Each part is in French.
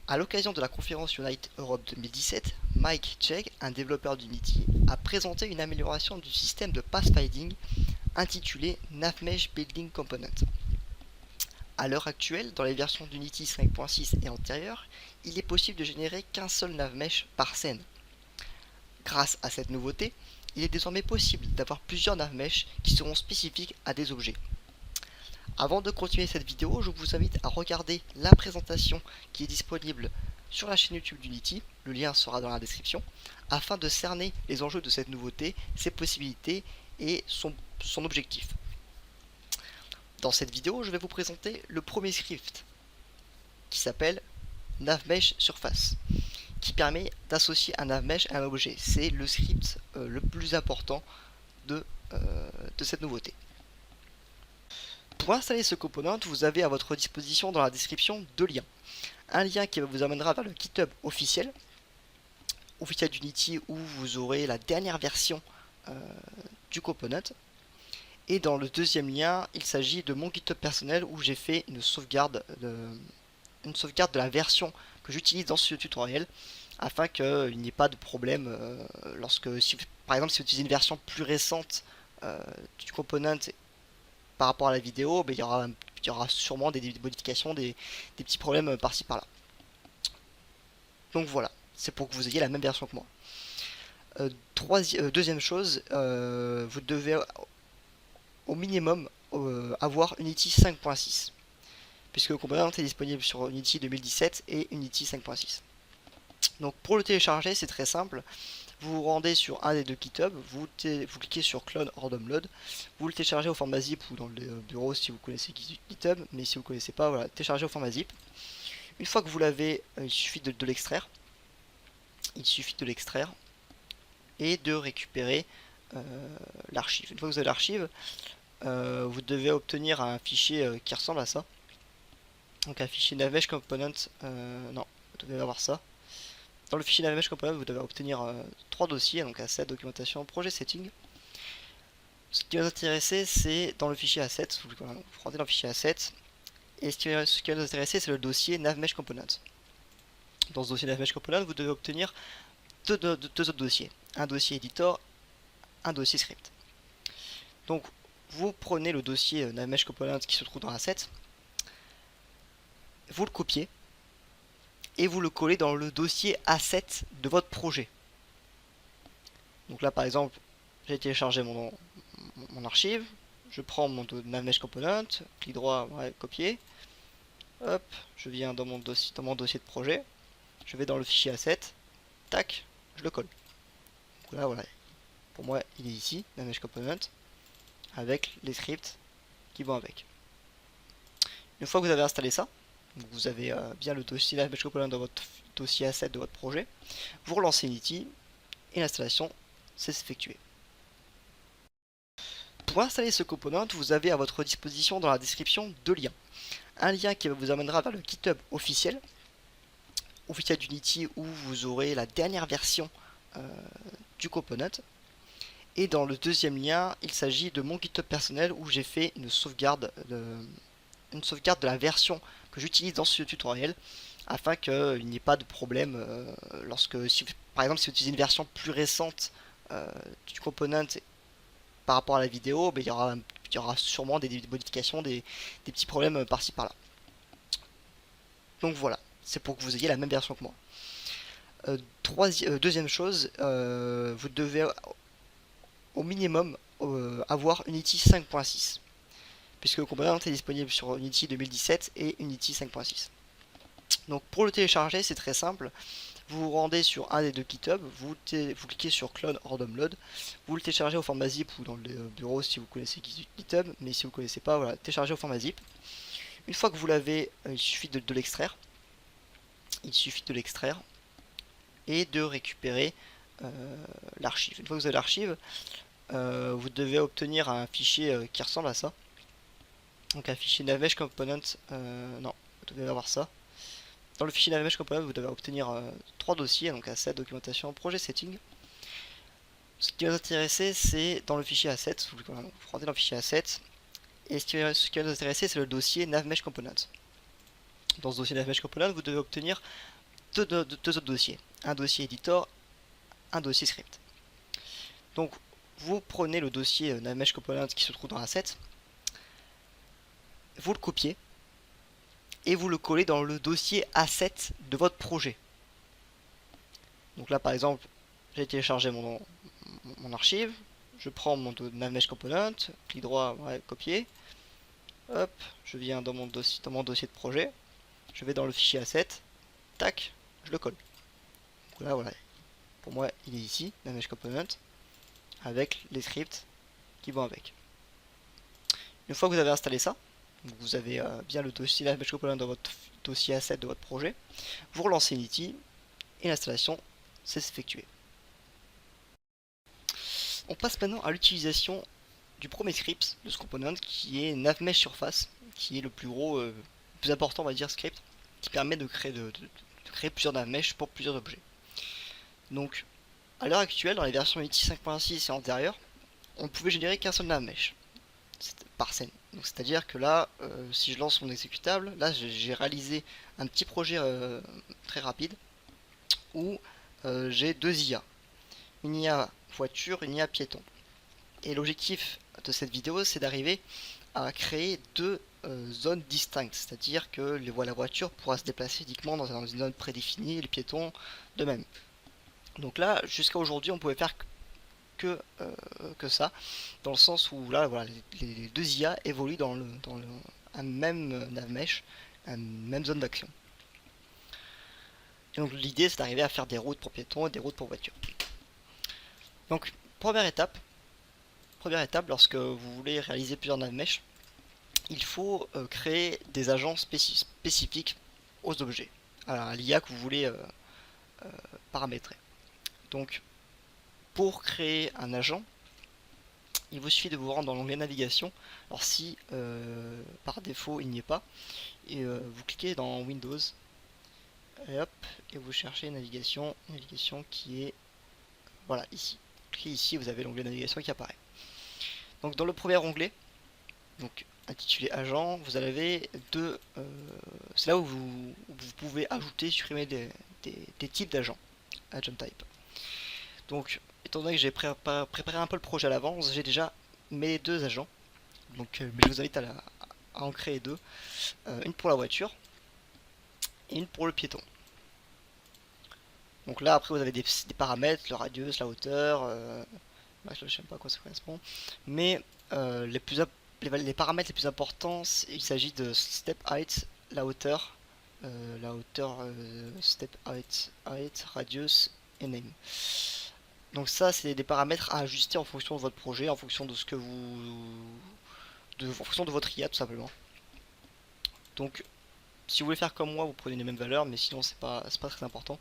À l'occasion de la conférence Unite Europe 2017, Mike Chegg, un développeur d'Unity, a présenté une amélioration du système de pathfinding intitulé Navmesh Building Component. À l'heure actuelle, dans les versions d'Unity 5.6 et antérieures, il est possible de générer qu'un seul navmesh par scène. Grâce à cette nouveauté, il est désormais possible d'avoir plusieurs navmesh qui seront spécifiques à des objets. Avant de continuer cette vidéo, je vous invite à regarder la présentation qui est disponible sur la chaîne YouTube d'Unity, le lien sera dans la description, afin de cerner les enjeux de cette nouveauté, ses possibilités et son objectif. Dans cette vidéo, je vais vous présenter le premier script qui s'appelle Navmesh Surface, qui permet d'associer un navmesh à un objet. C'est le script le plus important de cette nouveauté. Pour installer ce component, vous avez à votre disposition dans la description deux liens. Un lien qui vous amènera vers le GitHub officiel d'Unity où vous aurez la dernière version du component. Et dans le deuxième lien, il s'agit de mon GitHub personnel où j'ai fait une sauvegarde de la version que j'utilise dans ce tutoriel afin qu'il n'y ait pas de problème par exemple, si vous utilisez une version plus récente du component par rapport à la vidéo, il y aura sûrement des modifications, des petits problèmes par-ci par-là. Donc voilà, c'est pour que vous ayez la même version que moi. Deuxième chose, vous devez au minimum avoir Unity 5.6, puisque le component est disponible sur Unity 2017 et Unity 5.6. Donc pour le télécharger, c'est très simple. Vous vous rendez sur un des deux GitHub, vous cliquez sur Clone or Download, vous le téléchargez au format zip ou dans le bureau si vous connaissez GitHub, mais si vous ne connaissez pas, voilà, téléchargez au format zip. Une fois que vous l'avez, il suffit de l'extraire. Il suffit de l'extraire et de récupérer l'archive. Une fois que vous avez l'archive, vous devez obtenir un fichier qui ressemble à ça. Donc un fichier Navmesh Component, non, vous devez avoir ça. Dans le fichier Navmesh Component, vous devez obtenir trois dossiers, donc asset, documentation, projet, setting. Ce qui va nous intéresser, c'est dans le fichier asset, vous rentrez dans le fichier asset, et ce qui va nous intéresser, c'est le dossier Navmesh Component. Dans ce dossier Navmesh Component, vous devez obtenir deux autres dossiers, un dossier editor, un dossier script. Donc vous prenez le dossier Navmesh Component qui se trouve dans l'asset, vous le copiez, et vous le collez dans le dossier asset de votre projet. Donc là par exemple, j'ai téléchargé mon archive, je prends mon Navmesh Component, clic droit, ouais, copier, hop, je viens dans mon dossier de projet, je vais dans le fichier asset, tac, je le colle. Donc là voilà, pour moi il est ici, Navmesh Component, avec les scripts qui vont avec. Une fois que vous avez installé ça, vous avez bien le dossier Navmesh Component dans votre dossier asset de votre projet, vous relancez Unity et l'installation s'effectue. Pour installer ce component, vous avez à votre disposition dans la description deux liens. Un lien qui vous amènera vers le GitHub officiel d'Unity où vous aurez la dernière version du component. Et dans le deuxième lien, il s'agit de mon GitHub personnel où j'ai fait une sauvegarde de la version que j'utilise dans ce tutoriel afin qu'il n'y ait pas de problème par exemple, si vous utilisez une version plus récente du component par rapport à la vidéo, il y aura sûrement des modifications, des petits problèmes par-ci par-là. Donc voilà, c'est pour que vous ayez la même version que moi. Deuxième chose, vous devez au minimum avoir Unity 5.6, puisque le component est disponible sur Unity 2017 et Unity 5.6. Donc pour le télécharger, c'est très simple. Vous vous rendez sur un des deux GitHub, vous cliquez sur Clone or Download, vous le téléchargez au format zip ou dans le bureau si vous connaissez GitHub, mais si vous ne connaissez pas, voilà, téléchargez au format zip. Une fois que vous l'avez, il suffit de l'extraire. Il suffit de l'extraire et de récupérer l'archive. Une fois que vous avez l'archive, vous devez obtenir un fichier qui ressemble à ça. Donc un fichier Navmesh Component, non, vous devez avoir ça. Dans le fichier Navmesh Component, vous devez obtenir trois dossiers, donc asset, documentation, projet, setting. Ce qui va nous intéresser, c'est dans le fichier asset, vous rentrez dans le fichier asset, et ce qui va nous intéresser, c'est le dossier Navmesh Component. Dans ce dossier Navmesh Component, vous devez obtenir deux autres dossiers. Un dossier editor, un dossier script. Donc vous prenez le dossier Navmesh Component qui se trouve dans Asset, vous le copiez et vous le collez dans le dossier Asset de votre projet. Donc là par exemple, j'ai téléchargé mon archive, je prends mon Navmesh Component, clic droit, ouais, copier, hop, je viens dans mon dossier de projet, je vais dans le fichier Asset, tac, je le colle. Donc là voilà, pour moi il est ici, Navmesh Component, avec les scripts qui vont avec. Une fois que vous avez installé ça, donc vous avez bien le dossier Navmesh Component dans votre dossier Asset de votre projet, vous relancez Unity et l'installation s'est effectuée. On passe maintenant à l'utilisation du premier script de ce component qui est Navmesh Surface, qui est le plus gros, le plus important on va dire script, qui permet de créer, de créer plusieurs Navmesh pour plusieurs objets. Donc à l'heure actuelle, dans les versions Unity 5.6 et antérieures, on pouvait générer qu'un seul Navmesh par scène. Donc c'est-à-dire que là, si je lance mon exécutable, là j'ai réalisé un petit projet très rapide où j'ai deux IA. Une IA voiture, une IA piéton. Et l'objectif de cette vidéo, c'est d'arriver à créer deux zones distinctes, c'est-à-dire que la voiture pourra se déplacer uniquement dans une zone prédéfinie, et le piéton de même. Donc là, jusqu'à aujourd'hui, on pouvait faire que ça, dans le sens où là, voilà, les deux IA évoluent dans un même Navmesh, une même zone d'action. Donc l'idée, c'est d'arriver à faire des routes pour piétons et des routes pour voitures. Donc première étape, lorsque vous voulez réaliser plusieurs Navmesh, il faut créer des agents spécifiques aux objets, à l'IA que vous voulez paramétrer. Donc pour créer un agent, il vous suffit de vous rendre dans l'onglet navigation. Alors si par défaut il n'y est pas, et vous cliquez dans Windows et hop, et vous cherchez navigation qui est voilà ici. Cliquez ici, vous avez l'onglet navigation qui apparaît. Donc dans le premier onglet, donc intitulé agent, vous avez deux, c'est là où vous pouvez ajouter, supprimer des types d'agents, agent type. Donc étant donné que j'ai préparé un peu le projet à l'avance, j'ai déjà mes deux agents. Donc je vous invite à en créer deux, une pour la voiture et une pour le piéton. Donc là après vous avez des paramètres, le radius, la hauteur, je ne sais pas à quoi ça correspond, mais les paramètres les plus importants, il s'agit de step height, la hauteur, step height, radius et name. Donc ça c'est des paramètres à ajuster en fonction de votre projet, en fonction de ce que en fonction de votre IA tout simplement. Donc si vous voulez faire comme moi, vous prenez les mêmes valeurs, mais sinon c'est pas très important.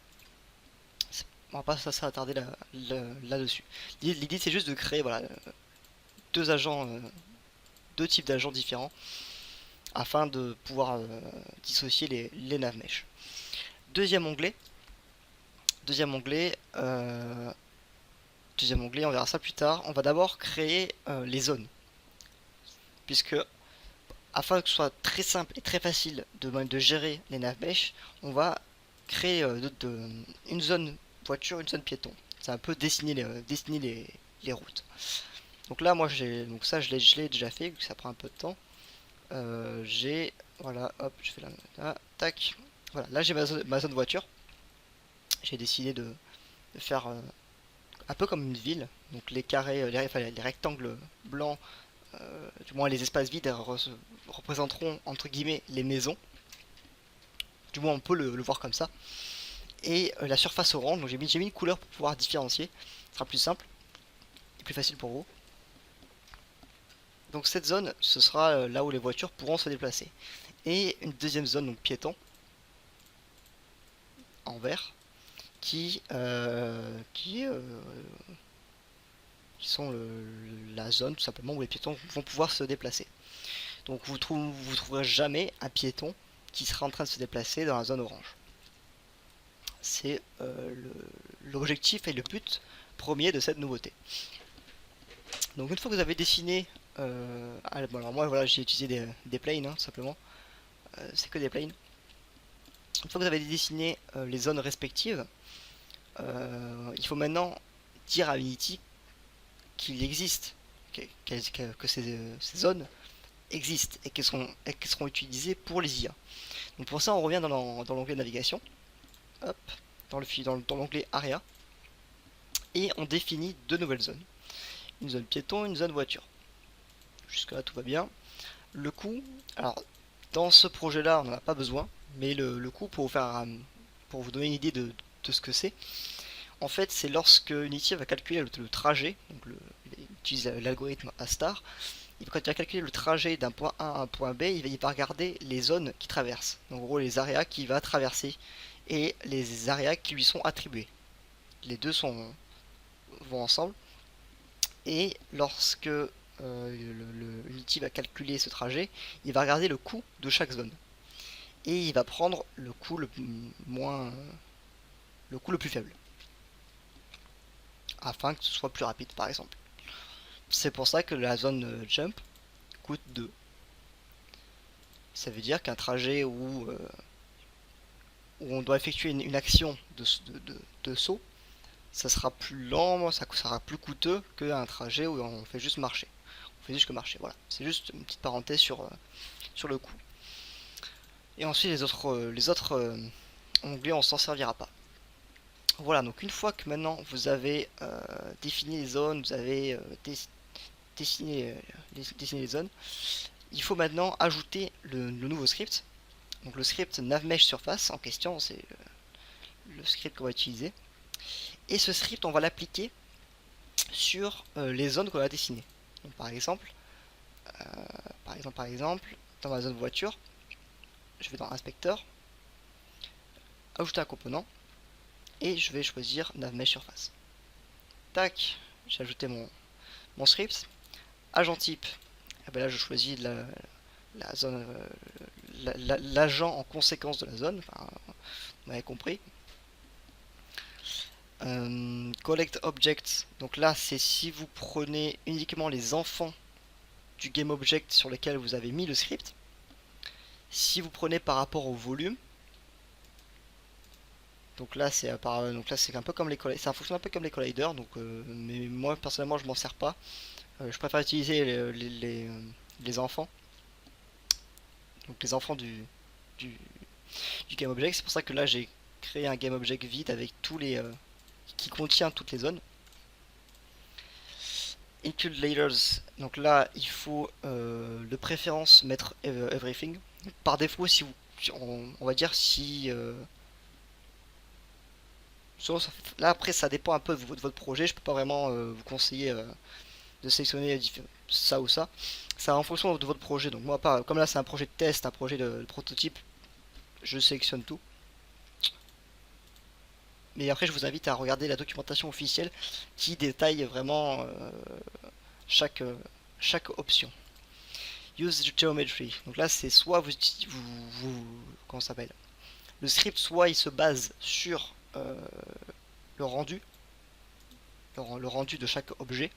On va pas s'attarder là-dessus. L'idée c'est juste de créer voilà, deux agents, deux types d'agents différents afin de pouvoir dissocier les Navmesh. Deuxième onglet, on verra ça plus tard. On va d'abord créer les zones, puisque afin que ce soit très simple et très facile de gérer les Navmesh, on va créer une zone voiture, une zone piéton. C'est un peu dessiner les routes. Donc là, moi, je l'ai déjà fait, ça prend un peu de temps. Voilà, hop, je fais là, tac. Voilà, là j'ai ma zone voiture. J'ai décidé de faire un peu comme une ville. Donc les carrés, les rectangles blancs, du moins les espaces vides représenteront entre guillemets les maisons. Du moins on peut le voir comme ça. Et la surface orange, donc j'ai mis une couleur pour pouvoir différencier. Ce sera plus simple et plus facile pour vous. Donc cette zone, ce sera là où les voitures pourront se déplacer. Et une deuxième zone, donc piéton, en vert, qui sont la zone tout simplement où les piétons vont pouvoir se déplacer. Donc vous trouverez jamais un piéton qui sera en train de se déplacer dans la zone orange. C'est l'objectif et le but premier de cette nouveauté. Donc une fois que vous avez dessiné, bon, alors moi voilà, j'ai utilisé des planes, hein, tout simplement. C'est que des planes. Une fois que vous avez dessiné les zones respectives, il faut maintenant dire à Unity qu'il existe, que ces zones existent et qu'elles seront utilisées pour les IA. Donc pour ça, on revient dans l'onglet navigation, hop, dans l'onglet Area, et on définit deux nouvelles zones. Une zone piéton, une zone voiture. Jusque là, tout va bien. Le coût, alors dans ce projet-là, on n'en a pas besoin, mais le coût, pour vous donner une idée de ce que c'est, en fait, c'est lorsque Unity va calculer le trajet, donc il utilise l'algorithme A-star, et quand il va calculer le trajet d'un point A à un point B, il va regarder les zones qui traversent. Donc, en gros, les areas qu'il va traverser et les areas qui lui sont attribués. Les deux vont ensemble. Et lorsque Unity va calculer ce trajet, il va regarder le coût de chaque zone. Et il va prendre le coût le plus faible. Afin que ce soit plus rapide, par exemple. C'est pour ça que la zone jump coûte 2. Ça veut dire qu'un trajet où on doit effectuer une action de saut, ça sera plus lent, ça sera plus coûteux qu'un trajet où on fait juste marcher. On fait juste que marcher, voilà. C'est juste une petite parenthèse sur le coût. Et ensuite les autres onglets, on s'en servira pas. Voilà, donc une fois que maintenant vous avez défini les zones, vous avez dessiné les zones, il faut maintenant ajouter le nouveau script. Donc le script navmesh surface en question, c'est le script qu'on va utiliser. Et ce script, on va l'appliquer sur les zones qu'on a dessinées. Donc par exemple, dans ma zone voiture, je vais dans inspecteur, ajouter un component, et je vais choisir navmesh surface. Tac, j'ai ajouté mon script. Agent type, et bien là je choisis la zone, l'agent en conséquence de la zone, enfin, vous m'avez compris. Collect objects, donc là c'est si vous prenez uniquement les enfants du GameObject sur lequel vous avez mis le script. Si vous prenez par rapport au volume, donc là c'est un peu comme ça fonctionne un peu comme les colliders, donc mais moi personnellement je m'en sers pas. Je préfère utiliser les enfants, donc les enfants du GameObject. C'est pour ça que là j'ai créé un GameObject vide avec qui contient toutes les zones. Include layers, donc là il faut de préférence mettre everything. Par défaut, si on va dire si là après ça dépend un peu de votre projet, je peux pas vraiment vous conseiller de sélectionner ça ou ça. Ça en fonction de votre projet. Donc moi pas, comme là c'est un projet de test, un projet de prototype, je sélectionne tout. Mais après je vous invite à regarder la documentation officielle qui détaille vraiment chaque option. Use geometry. Donc là c'est soit comment ça s'appelle, le script, soit il se base sur le rendu de chaque objet,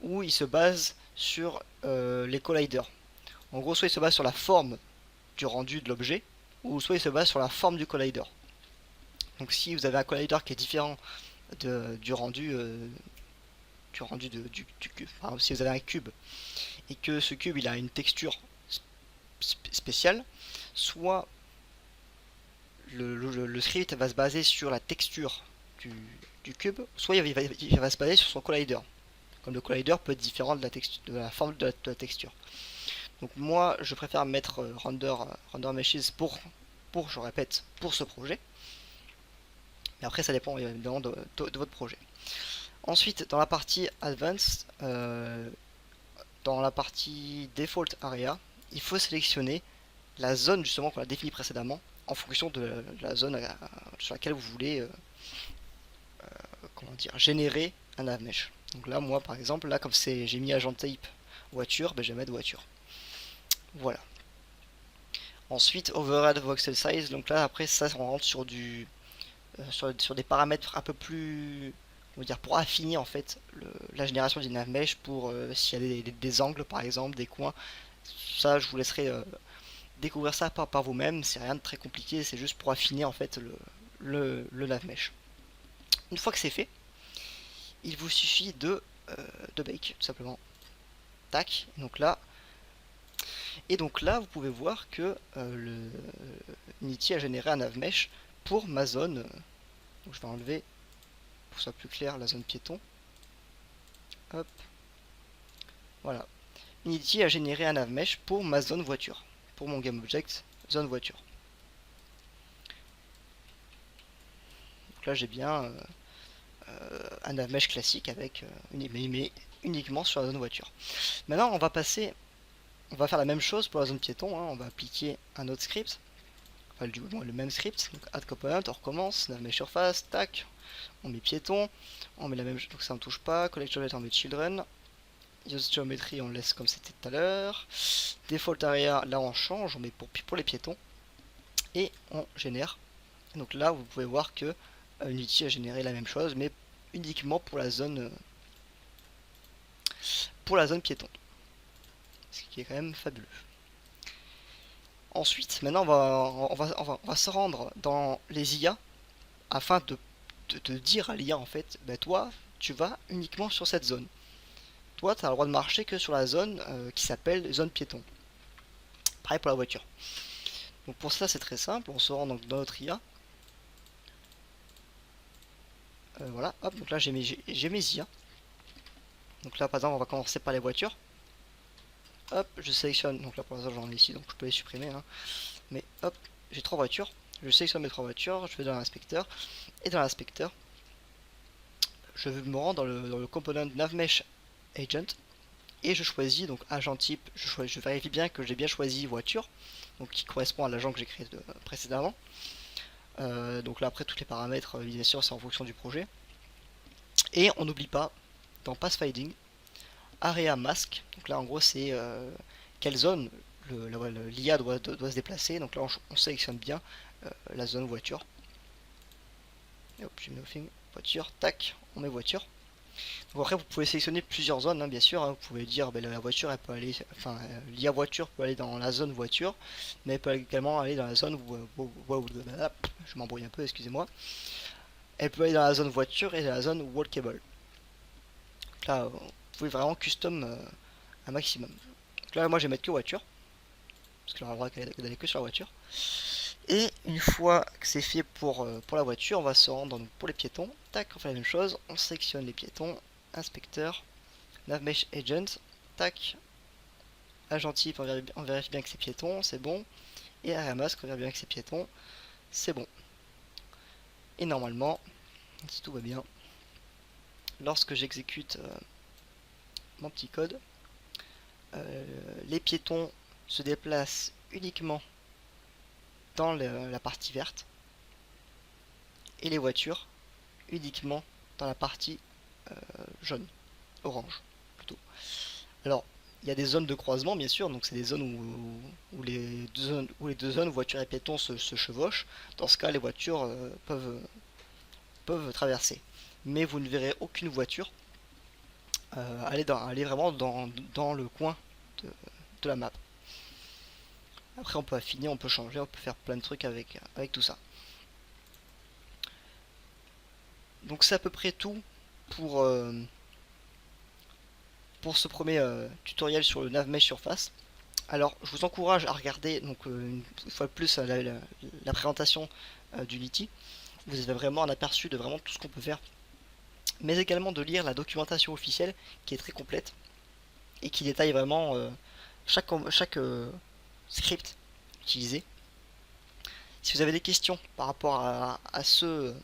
ou il se base sur les colliders. En gros, soit il se base sur la forme du rendu de l'objet, ou soit il se base sur la forme du collider. Donc si vous avez un collider qui est différent du rendu du cube, enfin, si vous avez un cube et que ce cube il a une texture spéciale, soit le script va se baser sur la texture du cube, soit il va se baser sur son collider. Comme le collider peut être différent de la forme de la texture. Donc moi je préfère mettre render meshes pour je répète, pour ce projet. Mais après ça dépend évidemment de votre projet. Ensuite dans la partie advanced, dans la partie default area, il faut sélectionner la zone justement qu'on a définie précédemment en fonction de la zone sur laquelle vous voulez générer un navmesh. Donc là moi par exemple, là comme j'ai mis agent type voiture, ben, je vais mettre voiture. Voilà. Ensuite override voxel size, donc là après ça on rentre sur sur des paramètres un peu plus, on va dire, pour affiner en fait la génération du navmesh, pour s'il y a des angles par exemple, des coins. Ça je vous laisserai découvrir ça par vous-même, c'est rien de très compliqué, c'est juste pour affiner en fait le lave-mèche. Une fois que c'est fait, il vous suffit de bake tout simplement. Tac, et donc là vous pouvez voir que Unity a généré un navmesh pour ma zone. Donc je vais enlever pour que ce soit plus clair la zone piéton. Hop, voilà. Unity a généré un navmesh pour ma zone voiture, pour mon GameObject zone voiture. Donc là j'ai bien un navmesh classique avec mais uniquement sur la zone voiture. Maintenant on va faire la même chose pour la zone piéton, hein. On va appliquer un autre script, enfin du moins le même script, donc add component, on recommence, navmesh surface, tac, on met piéton, on met la même chose, donc ça ne touche pas, collect geometry on met children, use geometry on laisse comme c'était tout à l'heure, default area là on change, on met pour les piétons, et on génère. Donc là vous pouvez voir que Unity a généré la même chose, mais uniquement pour la zone piéton, ce qui est quand même fabuleux. Ensuite, maintenant on va se rendre dans les IA afin de dire à l'IA en fait, bah, toi tu vas uniquement sur cette zone. Toi tu as le droit de marcher que sur la zone qui s'appelle zone piéton. Pareil pour la voiture. Donc pour ça c'est très simple, on se rend donc dans notre IA. Voilà, hop, donc là j'ai mes IA. Donc là par exemple on va commencer par les voitures. Hop, je sélectionne, donc là pour l'instant j'en ai ici donc je peux les supprimer, hein. Mais hop, j'ai 3 voitures, je sélectionne mes 3 voitures, je vais dans l'inspecteur, et dans l'inspecteur, je me rends dans le component navmesh agent, et je choisis donc agent type, je vérifie bien que j'ai bien choisi voiture, donc qui correspond à l'agent que j'ai créé précédemment. Donc là après tous les paramètres, bien sûr c'est en fonction du projet. Et on n'oublie pas, dans pathfinding, area mask, donc là en gros c'est quelle zone l'IA doit se déplacer, donc là on sélectionne bien la zone voiture. Et hop, j'ai mis nothing, voiture, tac, on met voiture. Donc après vous pouvez sélectionner plusieurs zones, hein, bien sûr, hein. Vous pouvez dire la voiture elle peut aller, enfin l'IA voiture peut aller dans la zone voiture, mais elle peut également aller dans la zone je m'embrouille un peu, excusez-moi. Elle peut aller dans la zone voiture et dans la zone walkable. Donc là vous pouvez vraiment custom un maximum. Donc là moi je vais mettre que voiture, parce qu'elle aura le droit d'aller que sur la voiture. Et une fois que c'est fait pour la voiture, on va se rendre pour les piétons. Tac, on fait la même chose, on sélectionne les piétons, inspecteur, navmesh agent, tac, agent type, on vérifie bien que c'est piéton, c'est bon. Et area mask, on vérifie bien que c'est piéton, c'est bon. Et normalement, si tout va bien, lorsque j'exécute mon petit code, les piétons se déplacent uniquement dans la partie verte et les voitures uniquement dans la partie jaune, orange plutôt. Alors il y a des zones de croisement bien sûr, donc c'est des zones où les deux zones voitures et piétons se chevauchent. Dans ce cas les voitures peuvent traverser, mais vous ne verrez aucune voiture aller vraiment dans le coin de la map. Après on peut affiner, on peut changer, on peut faire plein de trucs avec tout ça. Donc c'est à peu près tout pour ce premier tutoriel sur le navmesh surface. Alors je vous encourage à regarder donc une fois de plus la présentation d'Unity. Vous avez vraiment un aperçu de vraiment tout ce qu'on peut faire, mais également de lire la documentation officielle qui est très complète et qui détaille vraiment chaque script utilisé. Si vous avez des questions par rapport à ce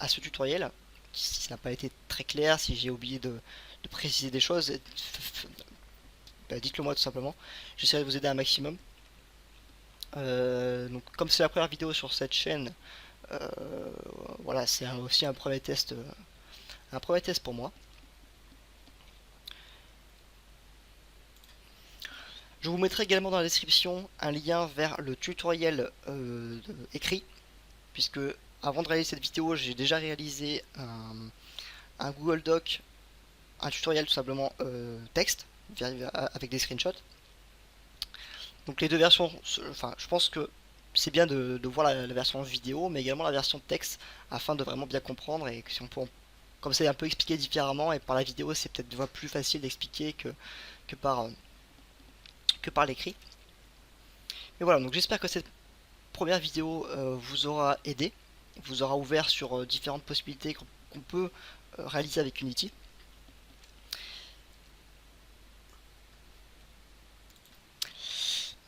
tutoriel, si ça n'a pas été très clair, si j'ai oublié de préciser des choses, bah, dites-le moi tout simplement. J'essaierai de vous aider un maximum. Donc comme c'est la première vidéo sur cette chaîne, voilà, c'est aussi un premier test pour moi. Je vous mettrai également dans la description un lien vers le tutoriel écrit, puisque avant de réaliser cette vidéo, j'ai déjà réalisé un Google Doc, un tutoriel tout simplement texte, avec des screenshots. Donc les deux versions, enfin je pense que c'est bien de voir la version vidéo, mais également la version texte, afin de vraiment bien comprendre, et que si on peut, comme c'est un peu expliqué différemment, et par la vidéo c'est peut-être des fois plus facile d'expliquer que que par l'écrit. Mais voilà, donc j'espère que cette première vidéo vous aura aidé, vous aura ouvert sur différentes possibilités qu'on peut réaliser avec Unity.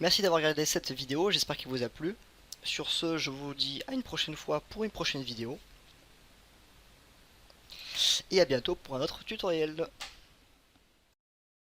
Merci d'avoir regardé cette vidéo, j'espère qu'il vous a plu. Sur ce, je vous dis à une prochaine fois pour une prochaine vidéo. Et à bientôt pour un autre tutoriel.